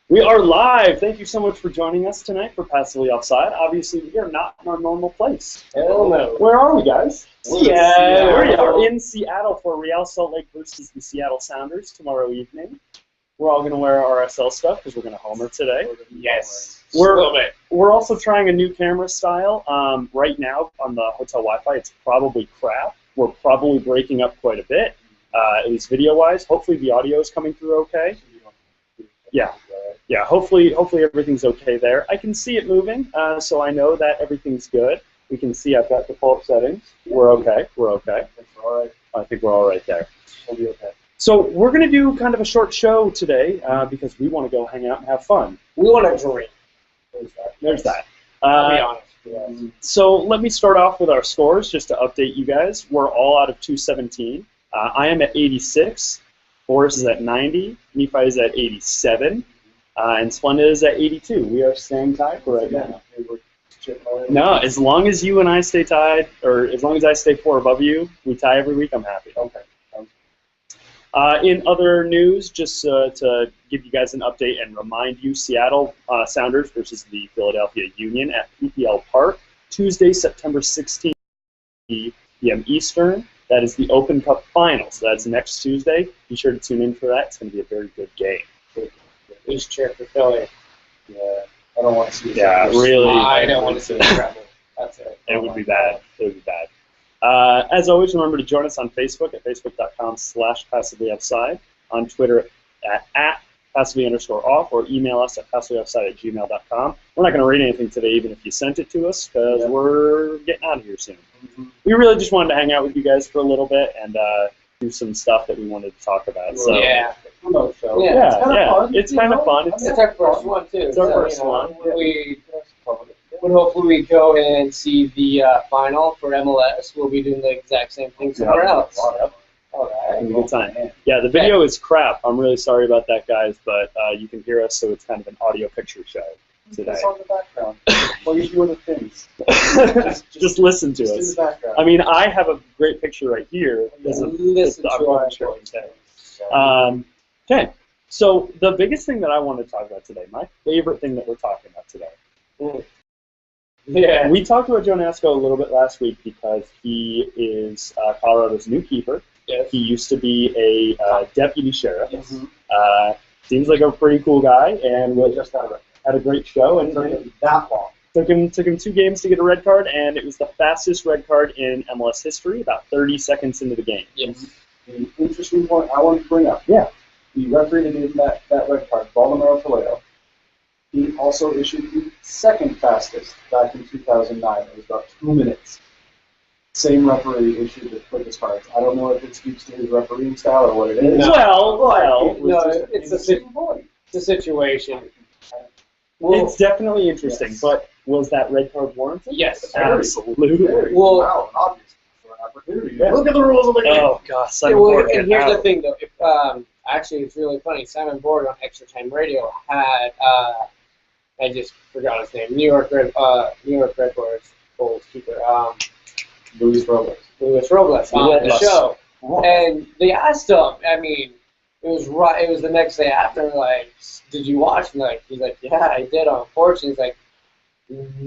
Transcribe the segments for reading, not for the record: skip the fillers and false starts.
We are live. Thank you so much for joining us tonight for Passively Offside. Obviously, we are not in our normal place. Hell no. Where are we, guys? Seattle. We are in Seattle for Real Salt Lake versus the Seattle Sounders tomorrow evening. We're all going to wear our RSL stuff because we're going to homer today. Yes. We're also trying a new camera style. Right now on the hotel Wi-Fi, it's probably crap. We're probably breaking up quite a bit, at least video-wise. Hopefully the audio is coming through okay. Yeah. Hopefully everything's okay there. I can see it moving, so I know that everything's good. We can see I've got the default settings. We're okay. I think we're all right there. We'll be okay. So we're going to do kind of a short show today because we want to go hang out and have fun. We want to drink. There's that. I'll be honest. Yeah. So let me start off with our scores just to update you guys. We're all out of 217. I am at 86. Boris is at 90. Nephi is at 87. And Splendid is at 82. We are staying tied for right now. No, as long as you and I stay tied, or as long as I stay 4 above you, we tie every week, I'm happy. Okay. In other news, just to give you guys an update and remind you, Seattle Sounders versus the Philadelphia Union at PPL Park, Tuesday, September 16th, p.m. Eastern. That is the Open Cup Final, so that's next Tuesday. Be sure to tune in for that. It's going to be a very good game. Please cheer for Philly. Yeah, I don't want to see it. Yeah, really. I don't want to see the trouble. That's it. It would be bad. It would be bad. As always, remember to join us on Facebook at facebook.com/passivelyoutside, on Twitter at passively_off, or email us at passivellyoffside@gmail.com. We're not going to read anything today, even if you sent it to us, because we're getting out of here soon. We really just wanted to hang out with you guys for a little bit and do some stuff that we wanted to talk about. So Yeah. It's kind of fun. It's our first one, too. It's our first one. We would hopefully go and see the final for MLS. We'll be doing the exact same thing somewhere else. All right. A good time. Yeah, the video is crap. I'm really sorry about that, guys, but you can hear us, so it's kind of an audio picture show today. It's on the background. Well, you do other things. Just listen to Just us. in the background. I mean, I have a great picture right here. Listen to our voice. Okay, so the biggest thing that I want to talk about today, my favorite thing that we're talking about today. Yeah. We talked about Joe Nasco a little bit last week because he is Colorado's new keeper. Yes. He used to be a deputy sheriff. Yes. Seems like a pretty cool guy, and We just got it. had a great show. And That long. took him 2 games to get a red card, and it was the fastest red card in MLS history, about 30 seconds into the game. Yes. The interesting point I wanted to bring up. Yeah. The referee that gave that red card, Baldomero Toledo, he also issued the second fastest back in 2009. It was about 2 minutes. Same referee issued the quickest cards. I don't know if it speaks to his refereeing style or what it is. No. Well, It's a situation. it's definitely interesting, Yes. but was that red card warranted? Yes. Absolutely. Well- Wow, obviously, for an opportunity. Yeah. Look at the rules of the game. Oh, gosh. Yeah, Simon well, Borg, and get here's the out. thing, though. If, actually, it's really funny. Simon Borg on Extra Time Radio had, I just forgot his name, New York Red Bulls goalkeeper, Luis Robles. Luis Robles on the Yes. show. And they asked him, I mean, it was the next day after, like, did you watch? And like, he's like, yeah, I did, unfortunately. He's like,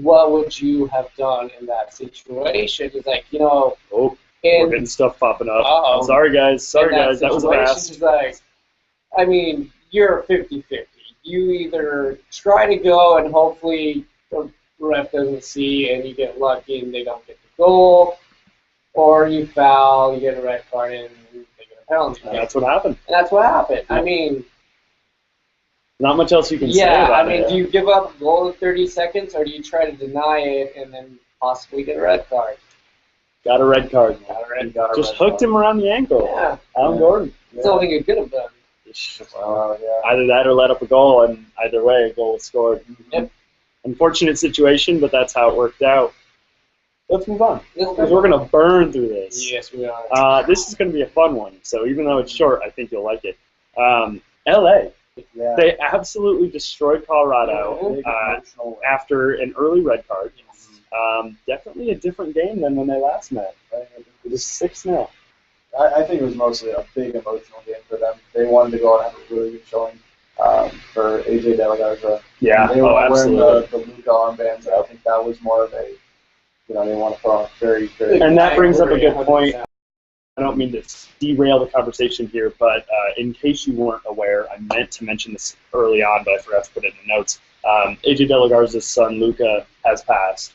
what would you have done in that situation? He's like, Oh, we're in getting stuff popping up. Uh-oh. Sorry, guys. That was situation, fast. he's like, I mean, you're 50-50. You either try to go and hopefully the ref doesn't see and you get lucky and they don't get the goal, or you foul, you get a red card and they get a penalty. And that's what happened. And that's what happened. I mean, Not much else you can say yeah, about I mean, it. do you give up a goal in 30 seconds or do you try to deny it and then possibly get a red card? Got a red card. Just hooked him around the ankle. Yeah, Alan Gordon. that's the only thing you could have done. Either that or let up a goal, and either way, a goal was scored. Yep. Unfortunate situation, but that's how it worked out. Let's move on, because we're going to burn through this. Yes, we are. This is going to be a fun one, so even though it's short, I think you'll like it. LA. Yeah. They absolutely destroyed Colorado after an early red card. Definitely a different game than when they last met. It was 6-0. I think it was mostly a big emotional game for them. They wanted to go out and have a really good showing. for AJ De La Garza. Yeah, And they were wearing absolutely. the Luka armbands. I think that was more of a, they want to put on very, very. And that brings up a good 100%. point. I don't mean to derail the conversation here, but in case you weren't aware, I meant to mention this early on, but I forgot to put it in the notes. AJ De La Garza's son, Luca, has passed.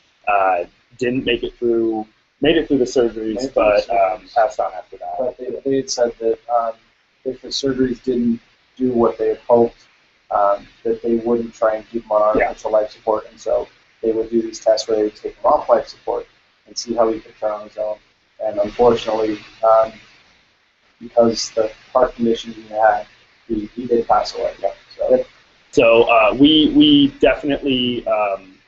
Didn't make it through, made it through the surgeries, but passed on after that. But they had said that if the surgeries didn't do what they had hoped, that they wouldn't try and keep him on artificial life support, and so they would do these tests where they would take him off life support and see how he could turn on his own. And unfortunately, because the heart condition he had, he did pass away. Yeah. So we definitely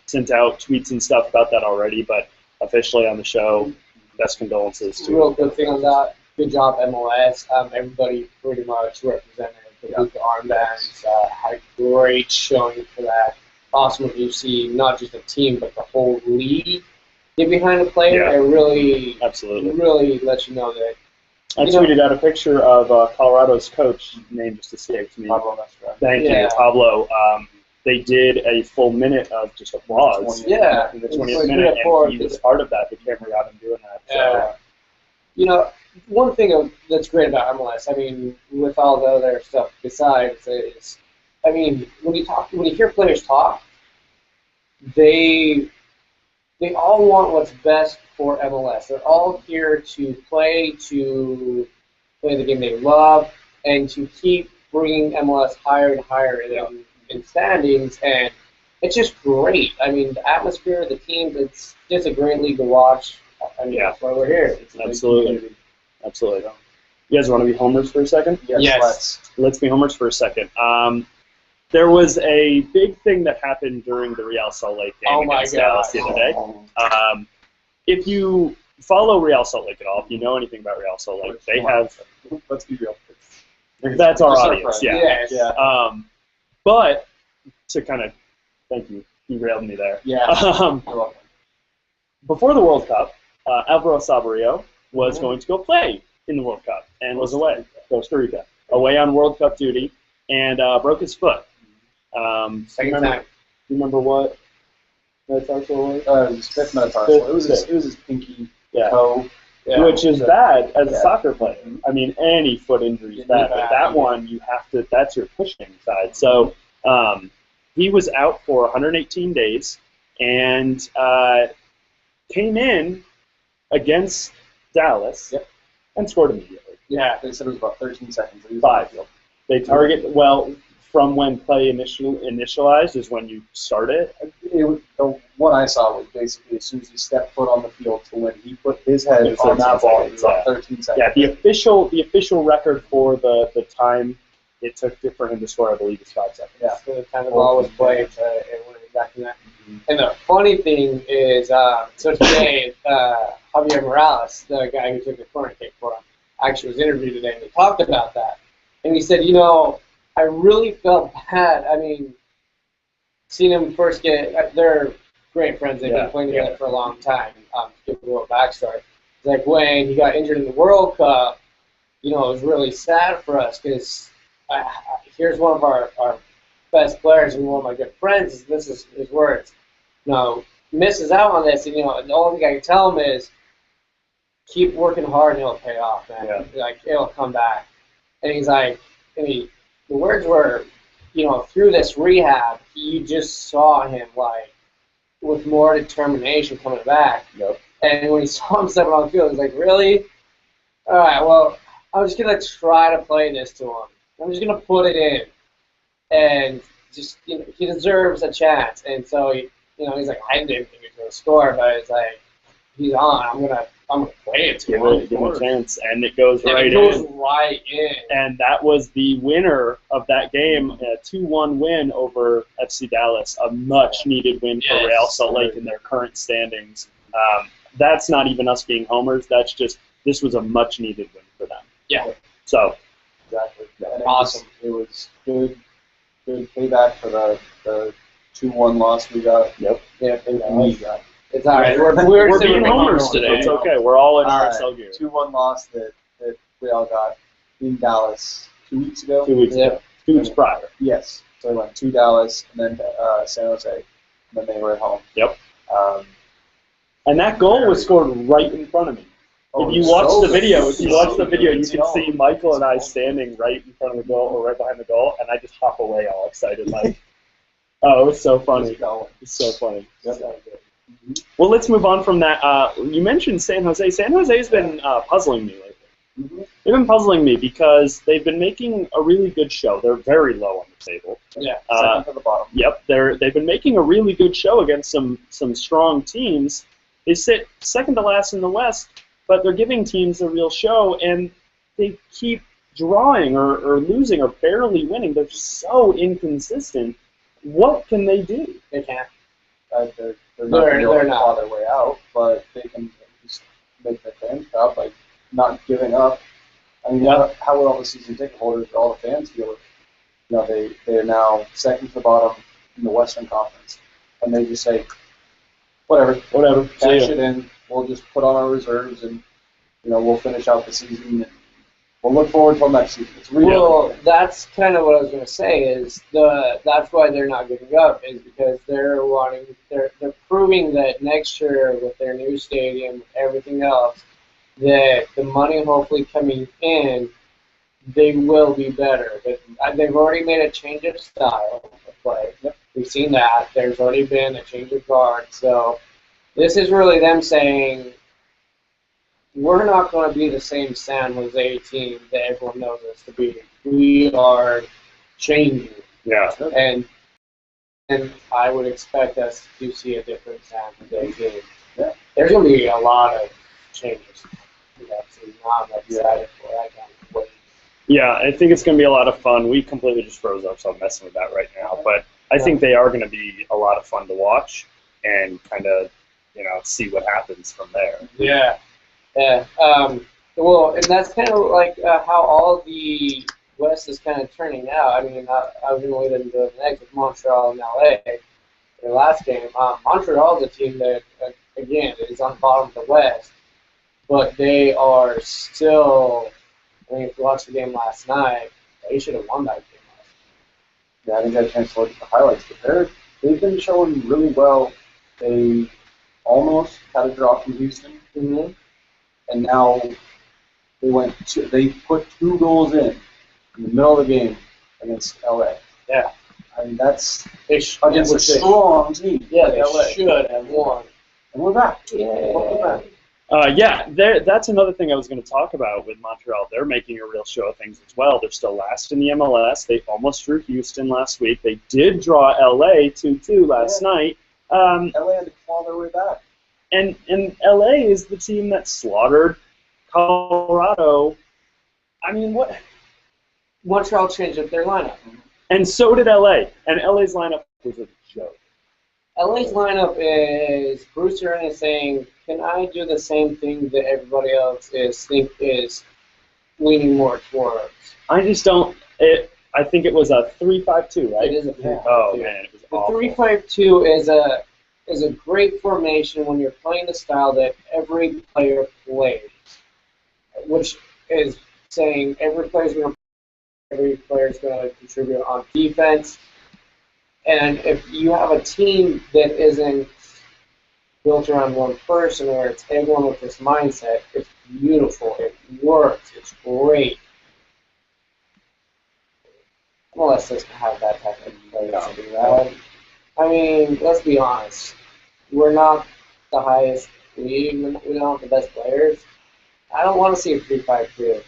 sent out tweets and stuff about that already, but officially on the show, best condolences to. Real good thing on that. Good job, MLS. Everybody pretty much represented the Luka armbands. Had a great showing for that. Awesome if you see not just the team but the whole league get behind the player. Yeah. It really, Absolutely. really lets you know that. I tweeted out a picture of Colorado's coach, name just escaped me. Pablo Mestra. Thank you, Pablo. They did a full minute of just applause. Yeah. In the 20th minute, and he was part of that. The camera got him doing that. So. Yeah. One thing that's great about MLS, I mean, with all the other stuff besides, is, I mean, when you hear players talk, they all want what's best for MLS. They're all here to play the game they love, and to keep bringing MLS higher and higher in standings, and it's just great. I mean, the atmosphere, the teams, it's just a great league to watch. I mean, that's why we're here. Absolutely. Absolutely. You guys want to be homers for a second? Yes. Let's be homers for a second. There was a big thing that happened during the Real Salt Lake game against Dallas the other day. If you follow Real Salt Lake at all, if you know anything about Real Salt Lake, they have. Let's be real. That's our audience, Yeah. But to kind of, thank you, derailed me there. Yeah. Before the World Cup, Alvaro Saborio was going to go play in the World Cup and was away, Costa Rica, away on World Cup duty, and broke his foot. Second time. You remember what metatarsal was? It was fifth metatarsal. It was his pinky toe. Yeah. Which is bad as a soccer player. I mean, any foot injury is bad, but that one, you have to, that's your pushing side. So he was out for 118 days and came in against Dallas and scored immediately. Yeah, they said it was about 13 seconds. 5. They target, well, from when play initialized is when you start it. The one I saw was basically as soon as he stepped foot on the field to when he put his head on that ball, it was about 13 seconds. Yeah, the official record for the time it took for him to score, I believe, is 5 seconds. Yeah, so the time the ball was played, it went exactly that. And the funny thing is, so today, Javier Morales, the guy who took the corner kick for him, actually was interviewed today, and they talked about that. And he said, I really felt bad. I mean, seeing him first they're great friends. They've been playing together for a long time. To give a little backstory, it's like when he got injured in the World Cup, it was really sad for us because here's one of our best players and one of my good friends. This is his words. Misses out on this, and the only thing I can tell him is keep working hard and it'll pay off, man. Yeah. Like it'll come back. And he's like, the words were, through this rehab, you just saw him like with more determination coming back. Yep. And when he saw him stepping on the field, he's like, really? All right, well, I'm just gonna try to play this to him. I'm just gonna put it in, and just he deserves a chance. And so he's like, I didn't think he was gonna score, but it's like he's on. I'm gonna play it to him. Give him a chance, and it goes right in. It goes right in. And that was the winner of that game, a 2-1 win over FC Dallas, a much-needed win for Real Salt Lake in their current standings. That's not even us being homers. That's just this was a much-needed win for them. Yeah. So. Exactly. And awesome. It was good payback for the 2-1 loss we got. Yep. Yeah, we got. It's all right. We're being homers today. It's okay. We're all in RSL gear. 2-1 loss that we all got in Dallas 2 weeks ago. 2 weeks ago. 2 weeks prior. Yes. So they went to Dallas and then San Jose, and then they were at home. Yep. Um, And that goal was scored right in front of me. If you watch the video, you can see Michael and I standing right in front of the goal or right behind the goal, and I just hop away all excited, like, oh, it was so funny. It's so funny. Yep. Well, let's move on from that. You mentioned San Jose. San Jose's been puzzling me lately. Mm-hmm. They've been puzzling me because they've been making a really good show. They're very low on the table. Yeah, second to the bottom. Yep, they've been making a really good show against some strong teams. They sit second to last in the West, but they're giving teams a real show, and they keep drawing or losing or barely winning. They're so inconsistent. What can they do? they can't. They're not going to be able to claw their way out, but they can at least make the fans proud by not giving up. I mean, how will all the season ticket holders, all the fans feel? They're now second to the bottom in the Western Conference, and they just say, whatever, cash it in. We'll just put on our reserves, and we'll finish out the season. And we'll look forward to next season. It's really Well, that's kind of what I was going to say. Is that's why they're not giving up, is because they're proving that next year with their new stadium, everything else, that the money hopefully coming in, they will be better. But they've already made a change of style of play. Yep. We've seen that. There's already been a change of guard. So this is really them saying, we're not going to be the same San Jose team that everyone knows us to be. We are changing. Yeah. And I would expect us to see a different San Jose team. Yeah. There's going to be a lot of changes. I'm excited for it. I can't wait. Yeah, I think it's going to be a lot of fun. We completely just froze up, so I'm messing with that right now. But I think they are going to be a lot of fun to watch and kind of, see what happens from there. Yeah. Yeah. Well, and that's kind of like how all the West is kind of turning out. I mean, I was going to lead into the next with Montreal and LA. Their last game, Montreal is a team that, again, is on the bottom of the West, but they are still. I mean, if you watched the game last night, they should have won that game last night. Yeah, I didn't get a chance to look at the highlights, but they've been showing really well. They almost had a draw from Houston, and now they put 2 goals in the middle of the game against LA. Yeah. I mean, that's against a strong team. Yeah, they should have won. And we're back. Yeah. Welcome back. That's another thing I was going to talk about with Montreal. They're making a real show of things as well. They're still last in the MLS. They almost drew Houston last week. They did draw LA 2-2 last night. LA had to claw their way back. And LA is the team that slaughtered Colorado. I mean, what? Montreal changed up their lineup. And so did LA. And LA's lineup was a joke. LA's lineup is Bruce Arena saying, can I do the same thing that everybody else is leaning more towards? I just don't. I think it was a 3-5-2, right? It is a 3-5-2. Oh man, it was awful. The 3-5-2 is a great formation when you're playing the style that every player plays, which is saying every player's going to contribute on defense. And if you have a team that isn't built around one person, or it's everyone with this mindset, it's beautiful. It works. It's great. MLS doesn't have that type of players to do that. I mean, let's be honest. We're not the highest league. We don't have the best players. I don't want to see a 3-5-2.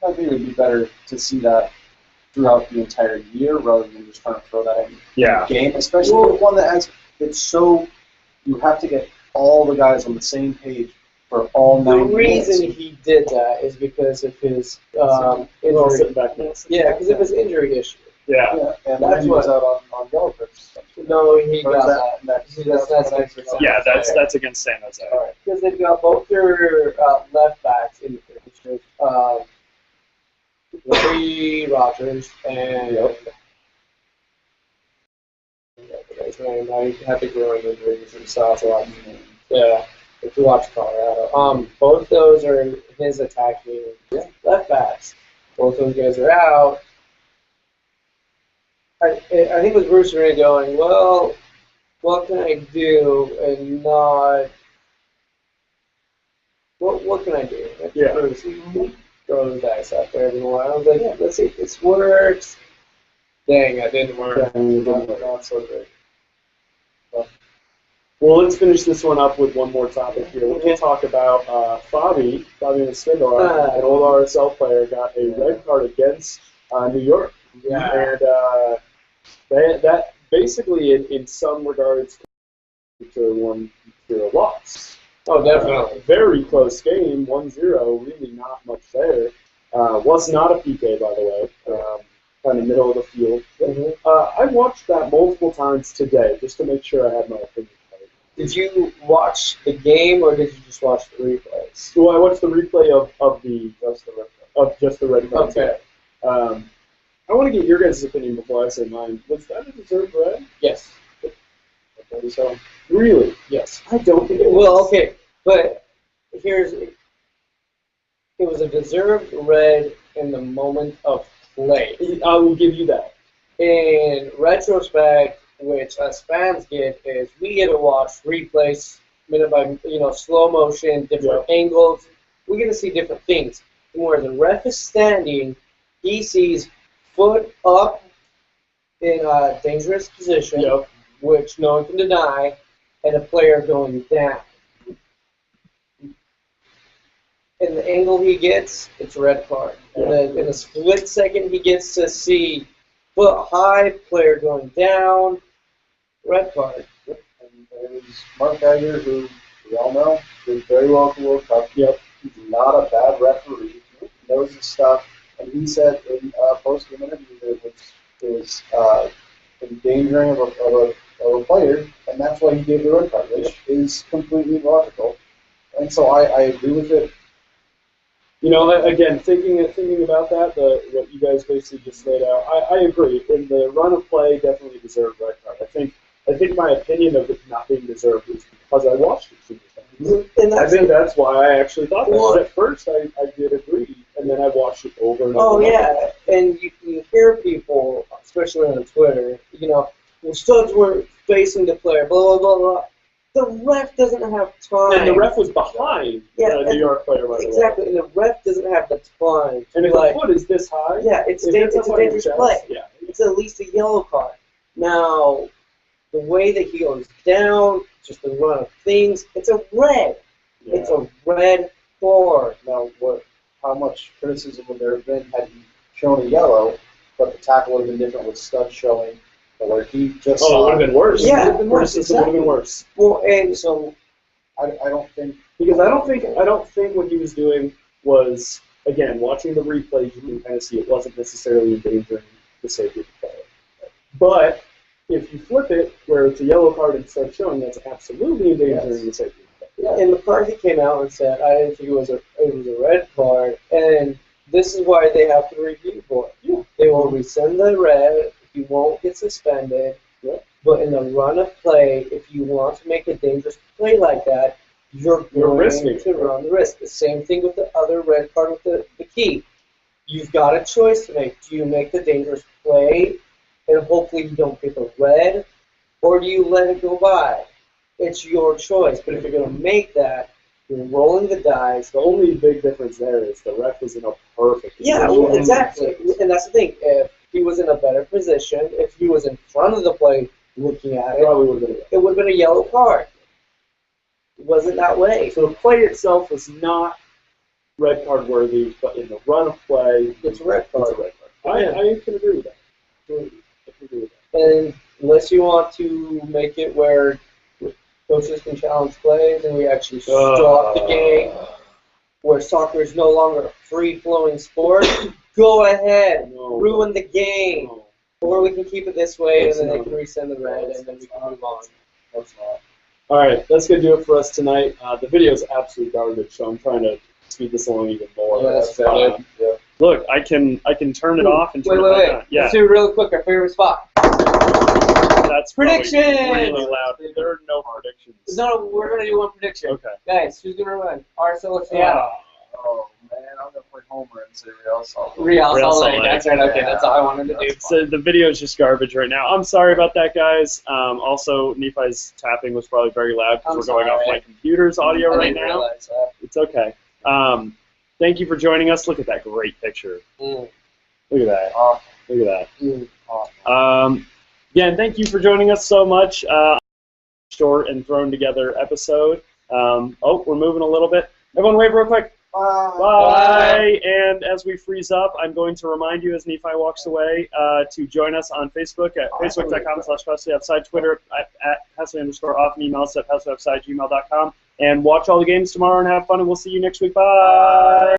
I think it would be better to see that throughout the entire year rather than just trying to throw that in the game, especially with one that has you have to get all the guys on the same page for all 90 The reason minutes. he did that is because of his injury. Yeah, because of his injury issue. Yeah. And That's he was out on yellow cards. No, he Or got is that. that's That's Yeah, that's against San Jose. all right. because they've got both their left backs in the picture. Larry Rogers and his name. Now he had the growing injuries and stuff. Yeah, if you watch Colorado, both those are his attacking left backs. Both those guys are out. I think it was Bruce Arena going, well, what can I do and not? What can I do? Yeah. Bruce, throw the dice out there every while. I was like, yeah, let's see if this works. Dang, that didn't work. Not so great. Well, let's finish this one up with one more topic here. We're going to talk about Fabi Spindler, an old RSL player, got a red card against New York. Yeah. And that basically, in some regards, to 1-0 loss. Oh, definitely. Very close game, 1-0, really not much there. Was not a PK, by the way, kind of middle of the field. I watched that multiple times today just to make sure I had my opinion. Did you watch the game or did you just watch the replays? Well, I watched the replay of just the red card. Okay. I want to get your guys' opinion before I say mine. Was that a deserved red? Yes. Okay, so really? Yes. I don't think it was. Well, okay, but it was a deserved red in the moment of play. I will give you that. In retrospect, which us fans get, is we get to watch replays minute by slow motion, different angles. We get to see different things. And where the ref is standing, he sees foot up in a dangerous position, which no one can deny, and a player going down. In the angle he gets, it's a red card. In a split second, he gets to see foot high, player going down, red card. And it was Mark Geiger, who we all know did very well at the World Cup. He's not a bad referee. He knows his stuff. And he said in a post-game interview that it was endangering of a player, and that's why he gave the red card, which is completely logical. And so I agree with it. You know, again, thinking about that, what you guys basically just laid out, I agree. In the run of play, definitely deserved red card. I think my opinion of it not being deserved is because I watched it too many times. And I think that's why I actually thought that. Because at first I did agree, and then I watched it over and over. Oh, yeah, and you hear people, especially on Twitter, the studs were facing the player, blah, blah, blah, blah. The ref doesn't have time. And the ref was behind the New York player, by the way. Exactly, and the ref doesn't have the time. And if the foot is this high, it's a dangerous play. Yeah. It's at least a yellow card. Now, the way that he goes down, just the run of things, it's a red. Yeah. It's a red card. Now, how much criticism would there have been had he shown a yellow, but the tackle would have been different with Stud showing, where he just it would have been worse. Yeah, it would have been worse. It would have been worse. Well, and so I don't think what he was doing was, again, watching the replays, you can kind of see it wasn't necessarily endangering the safety of the player. But if you flip it, where it's a yellow card instead of showing, that's absolutely endangering the safety of the player. Yeah. And McCarthy came out and said, I didn't think it was a red card, and this is why they have to review for it. Yeah. They will rescind the red. You won't get suspended, but in the run of play, if you want to make a dangerous play like that, you're going to run the risk. The same thing with the other red card with the key. You've got a choice to make. Do you make the dangerous play and hopefully you don't get the red, or do you let it go by? It's your choice. But if you're going to make that, you're rolling the dice. The only big difference there is the ref was in a perfect position. Yeah, well, exactly. And that's the thing. If he was in a better position, if he was in front of the play looking at it, it would have been a yellow card. It wasn't that way. So the play itself was not red card worthy, but in the run of play, it's a red card. It's a red card. I can agree with that. I can agree with that. And unless you want to make it where coaches can challenge plays and we actually stop the game, where soccer is no longer a free-flowing sport, go ahead, ruin the game. Or we can keep it this way, and then they can resend the red, and then we can move on. That's not. All right, that's going to do it for us tonight. The video is absolute garbage, so I'm trying to speed this along even more. Yeah, that's good. Look, I can turn it off and turn it back on. Yeah. Let's do it real quick, our favorite spot. That's predictions! Really loud. There are no predictions. No, we're going to do one prediction. Okay. Guys, who's going to win? RSL or Seattle? Oh man, I'm gonna play Homer and say Real Salt Lake. Real Real Salt Salt Lake. Lake. That's right. Okay, that's all I wanted to do. So the video is just garbage right now. I'm sorry about that, guys. Also, Nephi's tapping was probably very loud because I'm we're going off sorry. my computer's audio I right didn't now. realize that. It's okay. Thank you for joining us. Look at that great picture. Mm. Look at that. Look at Mm. that. Again, thank you for joining us so much. Short and thrown together episode. Oh, we're moving a little bit. Everyone wave real quick. Bye. And as we freeze up, I'm going to remind you as Nephi walks away to join us on Facebook at facebook.com/PasswayOffside, Twitter at @Passway_off, and email us at PasswayOffside@gmail.com. And watch all the games tomorrow and have fun, and we'll see you next week. Bye.